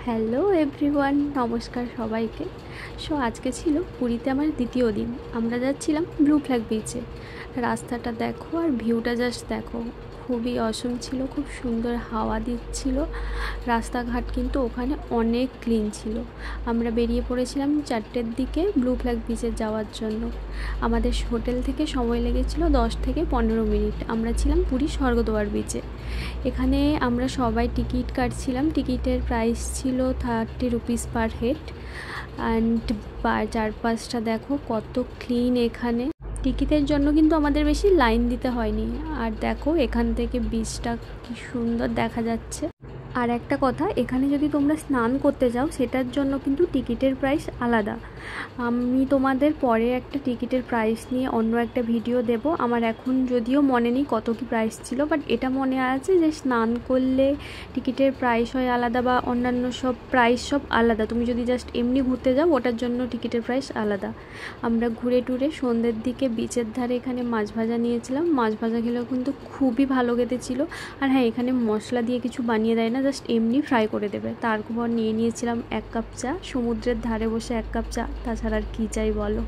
Hello everyone, নমস্কার সবাইকে। আজকে ছিল পুরীতে আমার দ্বিতীয় দিন। আমরা যাচ্ছিলাম ব্লু ফ্ল্যাগ বিচে। রাস্তাটা দেখো আর ভিউটা জাস্ট দেখো, খুবই অসম ছিল, খুব সুন্দর হাওয়া দিচ্ছিল। রাস্তাঘাট কিন্তু ওখানে অনেক ক্লিন ছিল। আমরা বেরিয়ে পড়েছিলাম 4টের দিকে ব্লু ফ্ল্যাগ বিচে যাওয়ার জন্য। আমাদের হোটেল থেকে সময় লেগেছিল 10 থেকে 15 মিনিট। আমরা ছিলাম পুরী স্বর্গদ্বার বিচে। এখানে আমরা সবাই টিকিট কাটছিলাম। টিকিটের প্রাইস ছিল 30 রুপিস পার হেড। অ্যান্ড চারপাশটা দেখো কত ক্লিন এখানে। টিকিটের জন্য কিন্তু আমাদের বেশি লাইন দিতে হয়নি। আর দেখো এখান থেকে বিচটা কি সুন্দর দেখা যাচ্ছে। আর একটা কথা, এখানে যদি তোমরা স্নান করতে যাও সেটার জন্য কিন্তু টিকিটের প্রাইস আলাদা। আমি তোমাদের পরে একটা টিকিটের প্রাইস নিয়ে অন্য একটা ভিডিও দেব। আমার এখন যদিও মনে নেই কত কি প্রাইস ছিল, বাট এটা মনে আছে যে স্নান করলে টিকিটের প্রাইস হয় আলাদা, বা অন্যান্য সব প্রাইস সব আলাদা। তুমি যদি জাস্ট এমনি ঘুরতে যাও ওটার জন্য টিকিটের প্রাইস আলাদা। আমরা ঘুরে টুরে সন্ধ্যের দিকে বিচের ধারে এখানে মাছ ভাজা নিয়েছিলাম। মাছ ভাজা খেলেও কিন্তু খুবই ভালো খেতে ছিল। আর হ্যাঁ, এখানে মশলা দিয়ে কিছু বানিয়ে দেয় না, জাস্ট এমনি ফ্রাই করে দেবে। তারপর নিয়েছিলাম 1 কাপ চা। সমুদ্রের ধারে বসে 1 কাপ চা, তাছাড়া আর কী চাই বলো।